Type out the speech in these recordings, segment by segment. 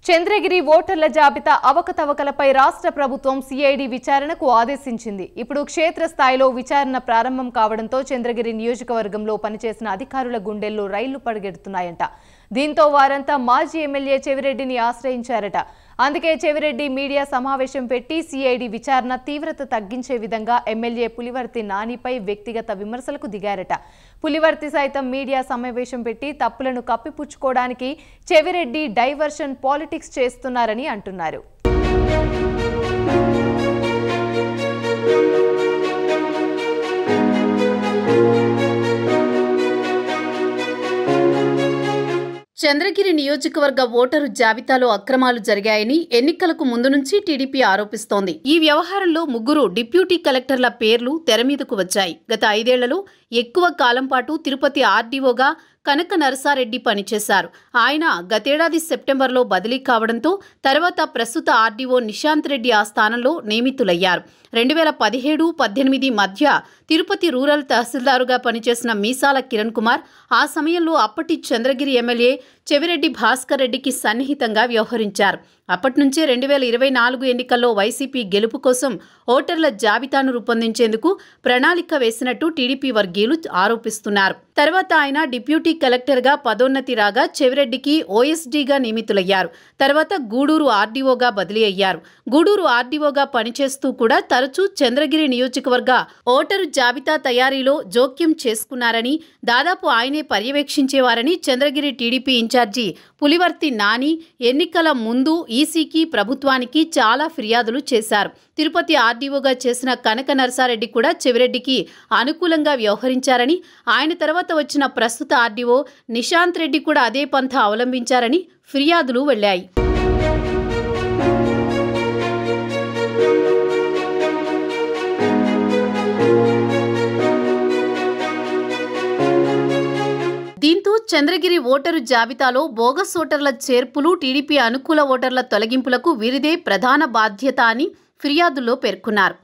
చంద్రగిరి ఓటర్ల జాబితా అవకతవకలపై రాష్ట్ర ప్రభుత్వం సిఐడి విచారణకు ఆదేశించింది. ఇప్పుడు క్షేత్రస్థాయిలో విచారణ ప్రారంభం కావడంతో చంద్రగిరి నియోజకవర్గంలో పనిచేసిన అధికారుల గుండెల్లో రైళ్లు పరిగెడుతున్నాయంట. దీంతో వారంతా మాజీ ఎమ్మెల్యే చెవిరెడ్డిని ఆశ్రయించారట. అందుకే చెవిరెడ్డి మీడియా సమావేశం పెట్టి సిఐడి విచారణ తీవ్రత తగ్గించే విధంగా ఎమ్మెల్యే పులివర్తి నానిపై వ్యక్తిగత విమర్శలకు దిగారట. పులివర్తి సైతం మీడియా సమావేశం పెట్టి తప్పులను కప్పిపుచ్చుకోవడానికి చెవిరెడ్డి డైవర్షన్ పాలిటిక్స్ చేస్తున్నారని అంటున్నారు. చంద్రగిరి నియోజకవర్గ ఓటరు జాబితాలో అక్రమాలు జరిగాయని ఎన్నికలకు ముందు నుంచి టీడీపీ ఆరోపిస్తోంది. ఈ వ్యవహారంలో 3 డిప్యూటీ కలెక్టర్ల పేర్లు తెరమీదకు వచ్చాయి. గత 5 ఏళ్లలో ఎక్కువ కాలం పాటు తిరుపతి ఆర్డీఓగా కనక నరసారెడ్డి పనిచేశారు. ఆయన గతేడాది సెప్టెంబర్లో బదిలీ కావడంతో తర్వాత ప్రస్తుత ఆర్డీఓ నిశాంత్ రెడ్డి ఆ స్థానంలో నియమితులయ్యారు. 2017-18 మధ్య తిరుపతి రూరల్ తహసీల్దారుగా పనిచేసిన మీసాల కిరణ్ కుమార్ ఆ సమయంలో అప్పటి చంద్రగిరి ఎమ్మెల్యే చెవిరెడ్డి భాస్కర్ రెడ్డికి సన్నిహితంగా వ్యవహరించారు. అప్పటి నుంచే 2024 ఎన్నికల్లో వైసీపీ గెలుపు కోసం ఓటర్ల జాబితాను రూపొందించేందుకు ప్రణాళిక వేసినట్టు టీడీపీ వర్గీయులు ఆరోపిస్తున్నారు. తర్వాత ఆయన డిప్యూటీ కలెక్టర్గా పదోన్నతి రాగా చెవిరెడ్డికి ఓఎస్డీగా నియమితులయ్యారు. తర్వాత గూడూరు ఆర్డీఓగా బదిలీ అయ్యారు. గూడూరు ఆర్డీఓగా పనిచేస్తూ కూడా తరచూ చంద్రగిరి నియోజకవర్గ ఓటరు జాబితా తయారీలో జోక్యం చేసుకున్నారని, దాదాపు ఆయనే పర్యవేక్షించేవారని చంద్రగిరి టీడీపీ ఇన్ఛార్జి పులివర్తి నాని ఎన్నికల ముందు ఈసీకి, ప్రభుత్వానికి చాలా ఫిర్యాదులు చేశారు. తిరుపతి ఆర్డీఓగా చేసిన కనక నరసారెడ్డి కూడా చెవిరెడ్డికి అనుకూలంగా వ్యవహరించారని, ఆయన తర్వాత వచ్చిన ప్రస్తుత ఆర్డీఓ నిశాంత్ రెడ్డి కూడా అదే పంథా అవలంబించారని ఫిర్యాదులు వెళ్లాయి. దీంతో చంద్రగిరి ఓటరు జాబితాలో బోగస్ ఓటర్ల చేర్పులు, టీడీపీ అనుకూల ఓటర్ల తొలగింపులకు వీరిదే ప్రధాన బాధ్యత అని ఫిర్యాదుల్లో పేర్కొన్నారు.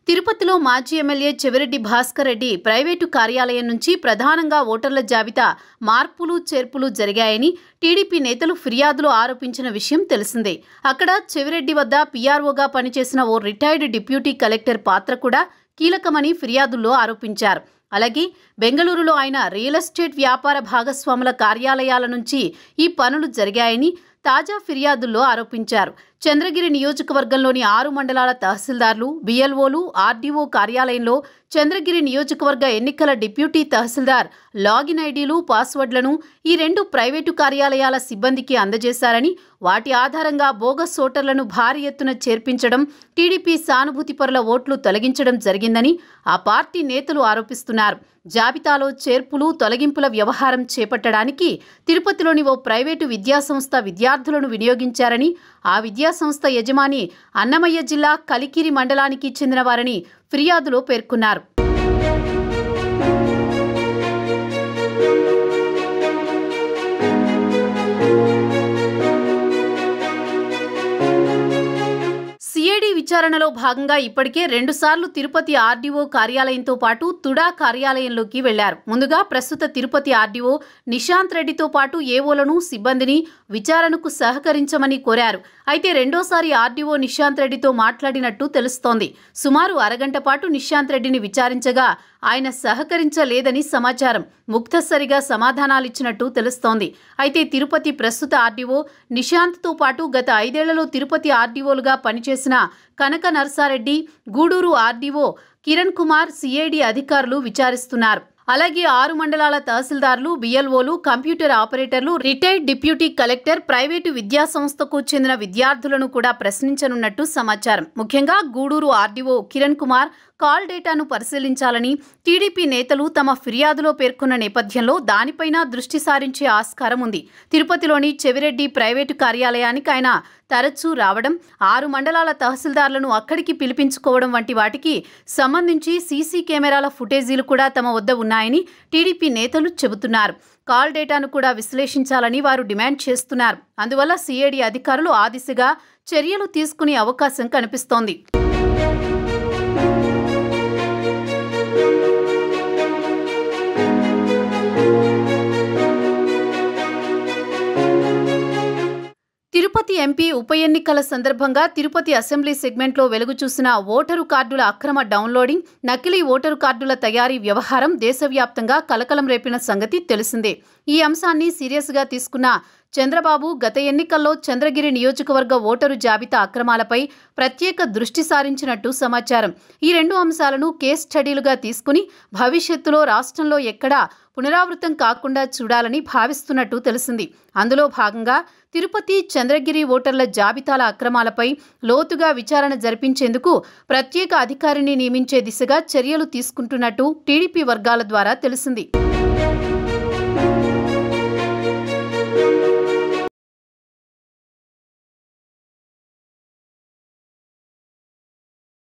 తిరుపతిలో మాజీ ఎమ్మెల్యే చెవిరెడ్డి భాస్కర్ రెడ్డి ప్రైవేటు కార్యాలయం నుంచి ప్రధానంగా ఓటర్ల జాబితా మార్పులు, చేర్పులు జరిగాయని టీడీపీ నేతలు ఫిర్యాదులు ఆరోపించిన విషయం తెలిసిందే. అక్కడ చెవిరెడ్డి వద్ద పీఆర్ఓగా పనిచేసిన ఓ రిటైర్డ్ డిప్యూటీ కలెక్టర్ పాత్ర కూడా కీలకమని ఫిర్యాదుల్లో ఆరోపించారు. అలాగే బెంగళూరులో ఆయన రియల్ ఎస్టేట్ వ్యాపార భాగస్వాముల కార్యాలయాల నుంచి ఈ పనులు జరిగాయని తాజా ఫిర్యాదుల్లో ఆరోపించారు. చంద్రగిరి నియోజకవర్గంలోని 6 మండలాల తహసీల్దార్లు, బిఎల్ఓలు, ఆర్డీఓ కార్యాలయంలో చంద్రగిరి నియోజకవర్గ ఎన్నికల డిప్యూటీ తహసీల్దార్ లాగిన్ ఐడీలు, పాస్వర్డ్లను ఈ 2 ప్రైవేటు కార్యాలయాల సిబ్బందికి అందజేశారని, వాటి ఆధారంగా బోగస్ ఓటర్లను భారీ ఎత్తున చేర్పించడం, టీడీపీ సానుభూతిపరుల ఓట్లు తొలగించడం జరిగిందని ఆ పార్టీ నేతలు ఆరోపిస్తున్నారు. జాబితాలో చేర్పులు, తొలగింపుల వ్యవహారం చేపట్టడానికి తిరుపతిలోని ఓ ప్రైవేటు విద్యాసంస్థ విద్యార్థులను వినియోగించారని, ఆ విద్యాసంస్థ యజమాని అన్నమయ్య జిల్లా కలికిరి మండలానికి చెందినవారని ఫిర్యాదులో పేర్కొన్నారు. సిఐడి విచారణలో భాగంగా ఇప్పటికే 2 సార్లు తిరుపతి ఆర్డీఓ కార్యాలయంతో పాటు తుడా కార్యాలయంలోకి వెళ్లారు. ముందుగా ప్రస్తుత తిరుపతి ఆర్డీఓ నిశాంత్ రెడ్డితో పాటు ఏవోలను, సిబ్బందిని విచారణకు సహకరించమని కోరారు. అయితే రెండోసారి ఆర్డీఓ నిశాంత్ రెడ్డితో మాట్లాడినట్టు తెలుస్తోంది. సుమారు అరగంట పాటు నిశాంత్ రెడ్డిని విచారించగా ఆయన సహకరించలేదని సమాచారం. ముక్తసరిగా సమాధానాలిచ్చినట్టు తెలుస్తోంది. అయితే తిరుపతి ప్రస్తుత ఆర్డీఓ నిశాంత్తో పాటు గత 5 ఏళ్లలో తిరుపతి ఆర్డీఓలుగా పనిచేసిన కనక నరసారెడ్డి, గూడూరు ఆర్డీఓ కిరణ్ కుమార్ సిఐడి అధికారులు విచారిస్తున్నారు. అలాగే 6 మండలాల తహసీల్దార్లు, బిఎల్ఓలు, కంప్యూటర్ ఆపరేటర్లు, రిటైర్డ్ డిప్యూటీ కలెక్టర్, ప్రైవేటు విద్యాసంస్థకు చెందిన విద్యార్థులను కూడా ప్రశ్నించనున్నట్టు సమాచారం. ముఖ్యంగా గూడూరు ఆర్డీఓ కిరణ్ కుమార్ కాల్ డేటాను పరిశీలించాలని టీడీపీ నేతలు తమ ఫిర్యాదులో పేర్కొన్న నేపథ్యంలో దానిపైన దృష్టి సారించే ఆస్కారం ఉంది. తిరుపతిలోని చెవిరెడ్డి ప్రైవేటు కార్యాలయానికి ఆయన తరచూ రావడం, 6 మండలాల తహసీల్దార్లను అక్కడికి పిలిపించుకోవడం వంటి వాటికి సంబంధించి సీసీ కెమెరాల ఫుటేజీలు కూడా తమ వద్ద ఉన్నాయని టీడీపీ నేతలు చెబుతున్నారు. కాల్ డేటాను కూడా విశ్లేషించాలని వారు డిమాండ్ చేస్తున్నారు. అందువల్ల సిఐడి అధికారులు ఆ దిశగా చర్యలు తీసుకునే అవకాశం కనిపిస్తోంది. తిరుపతి ఎంపీ ఉప ఎన్నికల సందర్భంగా తిరుపతి అసెంబ్లీ సెగ్మెంట్లో వెలుగు చూసిన ఓటరు కార్డుల అక్రమ డౌన్లోడింగ్, నకిలీ ఓటరు కార్డుల తయారీ వ్యవహారం దేశవ్యాప్తంగా కలకలం రేపిన సంగతి తెలిసిందే. ఈ అంశాన్ని సీరియస్గా తీసుకున్న చంద్రబాబు గత ఎన్నికల్లో చంద్రగిరి నియోజకవర్గ ఓటరు జాబితా అక్రమాలపై ప్రత్యేక దృష్టి సారించినట్టు సమాచారం. ఈ రెండు అంశాలను కేస్ స్టడీలుగా తీసుకుని భవిష్యత్తులో రాష్ట్రంలో ఎక్కడా పునరావృతం కాకుండా చూడాలని భావిస్తున్నట్టు తెలిసింది. అందులో భాగంగా తిరుపతి, చంద్రగిరి ఓటర్ల జాబితాల అక్రమాలపై లోతుగా విచారణ జరిపించేందుకు ప్రత్యేక అధికారిని నియమించే దిశగా చర్యలు తీసుకుంటున్నట్టు టీడీపీ వర్గాల ద్వారా తెలిసింది.